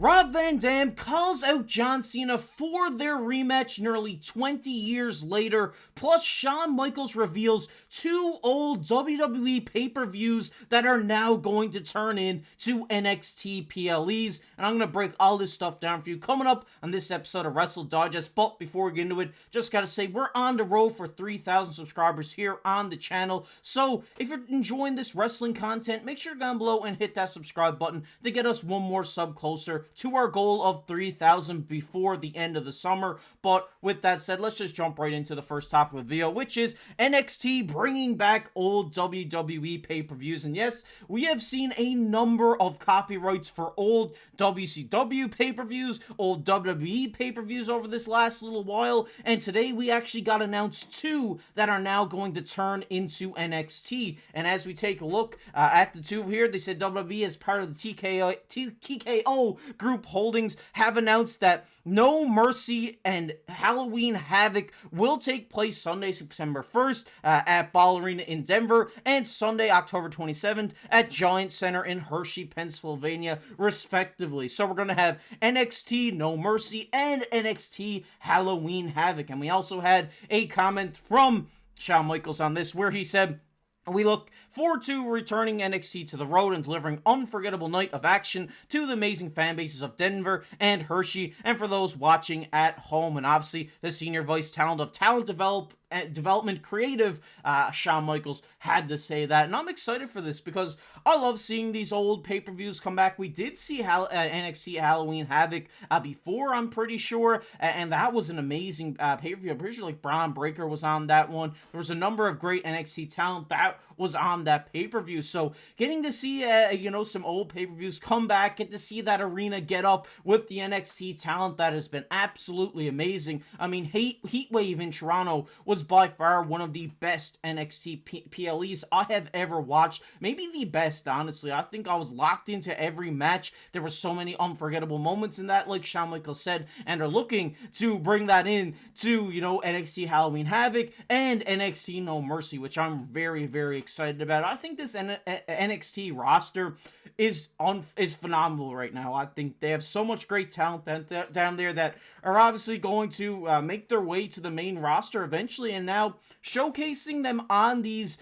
Rob Van Dam calls out John Cena for their rematch nearly 20 years later, plus Shawn Michaels reveals two old WWE pay-per-views that are now going to turn into NXT PLEs, and I'm going to break all this stuff down for you coming up on this episode of Wrestle Digest. But before we get into it, just gotta say, we're on the road for 3,000 subscribers here on the channel, so if you're enjoying this wrestling content, make sure to go down below and hit that subscribe button to get us one more sub closer to our goal of 3,000 before the end of the summer. But with that said, let's just jump right into the first topic of the video, which is NXT bringing back old WWE pay-per-views. And yes, we have seen a number of copyrights for old WCW pay-per-views, old WWE pay-per-views over this last little while, and today we actually got announced two that are now going to turn into NXT. And as we take a look at the two here, they said WWE, as part of the TKO Group Holdings, have announced that No Mercy and Halloween Havoc will take place Sunday, September 1st at Ball Arena in Denver, and Sunday, October 27th at Giant Center in Hershey, Pennsylvania, respectively. So we're going to have NXT No Mercy and NXT Halloween Havoc. And we also had a comment from Shawn Michaels on this, where he said, "We look forward to returning NXT to the road and delivering unforgettable night of action to the amazing fan bases of Denver and Hershey, and for those watching at home." And obviously, the senior vice talent of development creative, Shawn Michaels, had to say that. And I'm excited for this because I love seeing these old pay-per-views come back. We did see NXT Halloween Havoc before, I'm pretty sure, and that was an amazing pay-per-view. I'm pretty sure like Braun Breaker was on that one. There was a number of great NXT talent that was on that pay-per-view. So getting to see some old pay-per-views come back, get to see that arena get up with the NXT talent, that has been absolutely amazing. I mean, Heatwave in Toronto was by far one of the best NXT PLEs I have ever watched. Maybe the best, honestly. I think I was locked into every match. There were so many unforgettable moments in that, like Shawn Michaels said, and are looking to bring that in to, NXT Halloween Havoc and NXT No Mercy, which I'm very, very excited about. I think this NXT roster is phenomenal right now. I think they have so much great talent down there that are obviously going to make their way to the main roster eventually, and now showcasing them on these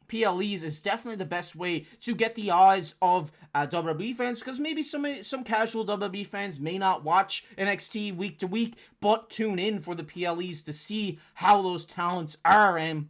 PLEs is definitely the best way to get the eyes of WWE fans, because maybe some casual WWE fans may not watch NXT week to week, but tune in for the PLEs to see how those talents are. And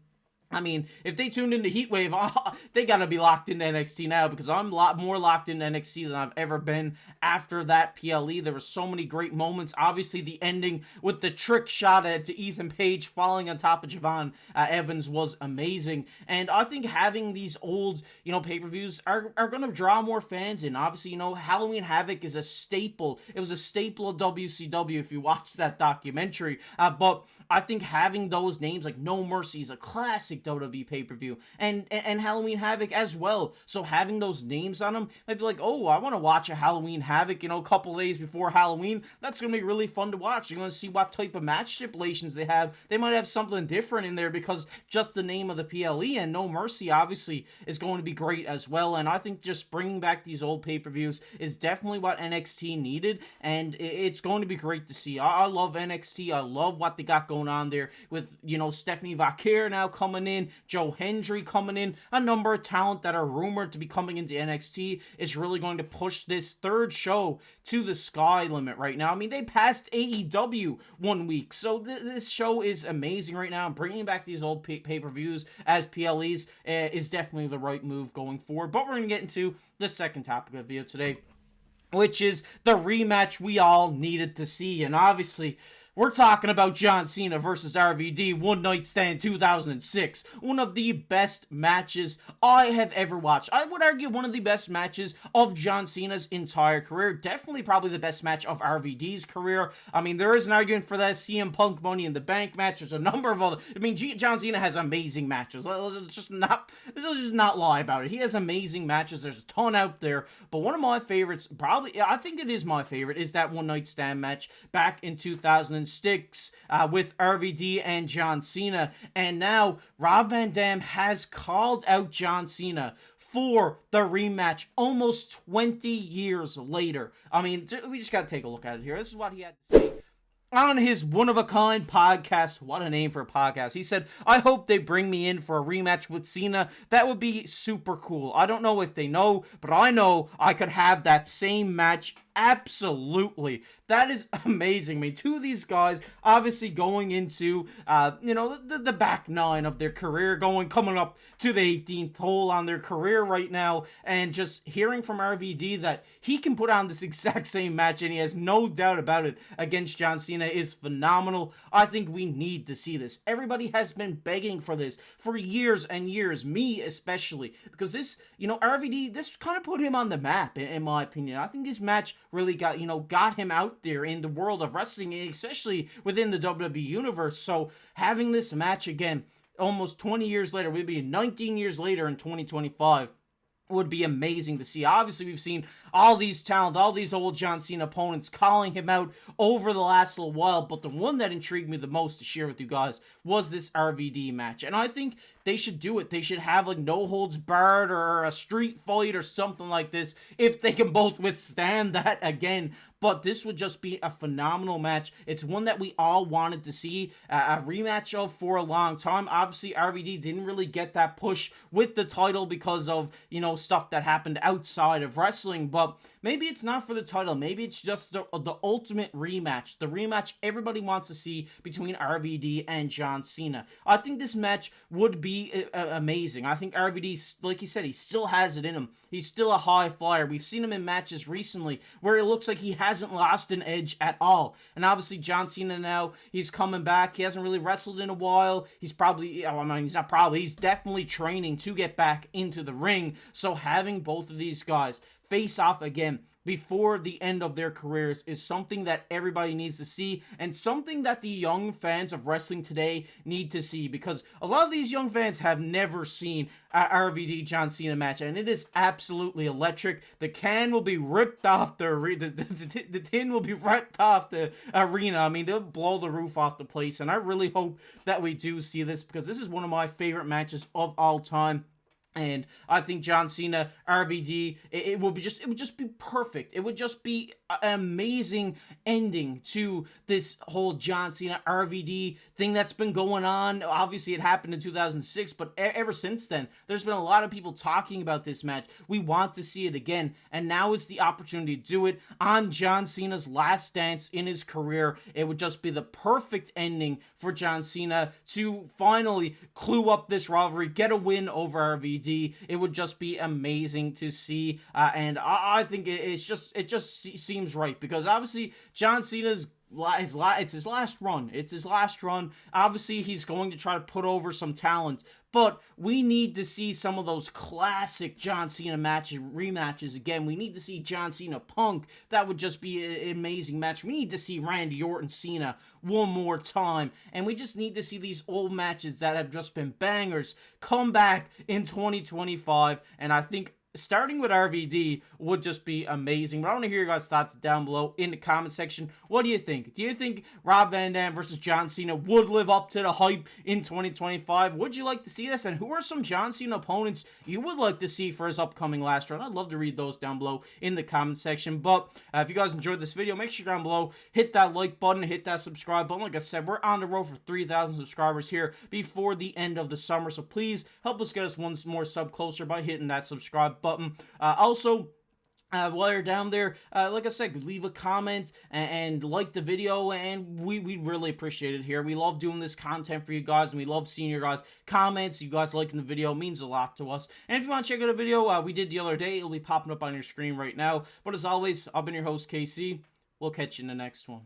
I mean, if they tuned into Heatwave, they gotta be locked into NXT now, because I'm a lot more locked into NXT than I've ever been after that PLE. There were so many great moments. Obviously, the ending with the trick shot to Ethan Page falling on top of Javon Evans was amazing. And I think having these old, pay-per-views are gonna draw more fans in. Obviously, Halloween Havoc is a staple. It was a staple of WCW if you watch that documentary. But I think having those names like No Mercy is a classic WWE pay-per-view, and Halloween Havoc as well. So having those names on them might be like, oh, I want to watch a Halloween Havoc, a couple days before Halloween. That's going to be really fun to watch. You're going to see what type of match stipulations they have. They might have something different in there because just the name of the PLE, and No Mercy obviously is going to be great as well. And I think just bringing back these old pay-per-views is definitely what NXT needed, and it's going to be great to see. I love NXT. I love what they got going on there with, Stephanie Vaquer now coming in, Joe Hendry coming in, a number of talent that are rumored to be coming into NXT is really going to push this third show to the sky limit right now. I mean, they passed AEW 1 week, so this show is amazing right now. Bringing back these old pay-per-views as PLEs is definitely the right move going forward. But we're going to get into the second topic of the video today, which is the rematch we all needed to see. And obviously, we're talking about John Cena versus RVD, One Night Stand 2006. One of the best matches I have ever watched. I would argue one of the best matches of John Cena's entire career. Definitely probably the best match of RVD's career. I mean, there is an argument for that CM Punk Money in the Bank match. There's a number of other... I mean, John Cena has amazing matches. Let's just not lie about it. He has amazing matches. There's a ton out there. But one of my favorites, probably, I think it is my favorite, is that One Night Stand match back in 2006 with RVD and John Cena. And now Rob Van Dam has called out John Cena for the rematch almost 20 years later. I mean, we just got to take a look at it here. This is what he had to say on his one-of-a-kind podcast. What a name for a podcast. He said, I hope they bring me in for a rematch with Cena. That would be super cool. I don't know if they know, but I know I could have that same match. Absolutely. That is amazing. I mean, two of these guys obviously going into, the back nine of their career, coming up to the 18th hole on their career right now, and just hearing from RVD that he can put on this exact same match, and he has no doubt about it, against John Cena is phenomenal. I think we need to see this. Everybody has been begging for this for years and years, me especially, because this, RVD, this kind of put him on the map, in my opinion. I think this match really got him out there in the world of wrestling, especially within the WWE universe. So having this match again, almost 20 years later, we'd be 19 years later in 2025, would be amazing to see. Obviously, we've seen all these talent, all these old John Cena opponents calling him out over the last little while, but the one that intrigued me the most to share with you guys was this RVD match. And I think they should do it. They should have like no holds barred or a street fight or something like this if they can both withstand that again. But this would just be a phenomenal match. It's one that we all wanted to see a rematch of for a long time. Obviously, RVD didn't really get that push with the title because of, stuff that happened outside of wrestling. But maybe it's not for the title. Maybe it's just the ultimate rematch. The rematch everybody wants to see between RVD and John Cena. I think this match would be amazing. I think RVD, like he said, he still has it in him. He's still a high flyer. We've seen him in matches recently where it looks like he hasn't lost an edge at all. And obviously John Cena now, he's coming back. He hasn't really wrestled in a while. He's he's definitely training to get back into the ring. So having both of these guys face off again before the end of their careers is something that everybody needs to see, and something that the young fans of wrestling today need to see, because a lot of these young fans have never seen a RVD John Cena match, and it is absolutely electric. The can will be ripped off the tin will be ripped off the arena. I mean, they'll blow the roof off the place, and I really hope that we do see this, because this is one of my favorite matches of all time. And I think John Cena, RVD, it would just be perfect. It would just be an amazing ending to this whole John Cena RVD thing that's been going on. Obviously, it happened in 2006, but ever since then, there's been a lot of people talking about this match. We want to see it again, and now is the opportunity to do it on John Cena's last dance in his career. It would just be the perfect ending for John Cena to finally clue up this rivalry, get a win over RVD. It would just be amazing to see, and I think it just seems right, because obviously John Cena's it's his last run. It's his last run. Obviously, he's going to try to put over some talent, but we need to see some of those classic John Cena rematches again. We need to see John Cena Punk. That would just be an amazing match. We need to see Randy Orton Cena one more time, and we just need to see these old matches that have just been bangers come back in 2025, and I think starting with RVD would just be amazing. But I want to hear your guys' thoughts down below in the comment section. What do you think? Do you think Rob Van Dam versus John Cena would live up to the hype in 2025? Would you like to see this? And who are some John Cena opponents you would like to see for his upcoming last run? I'd love to read those down below in the comment section. But if you guys enjoyed this video, make sure down below, hit that like button, hit that subscribe button. Like I said, we're on the road for 3,000 subscribers here before the end of the summer. So please help us get us one more sub closer by hitting that subscribe button. Also, while you're down there, like I said, leave a comment and like the video, and we really appreciate it here. We love doing this content for you guys, and we love seeing your guys' comments. You guys liking the video means a lot to us. And if you want to check out a video we did the other day, it'll be popping up on your screen right now. But as always, I've been your host, KC. We'll catch you in the next one.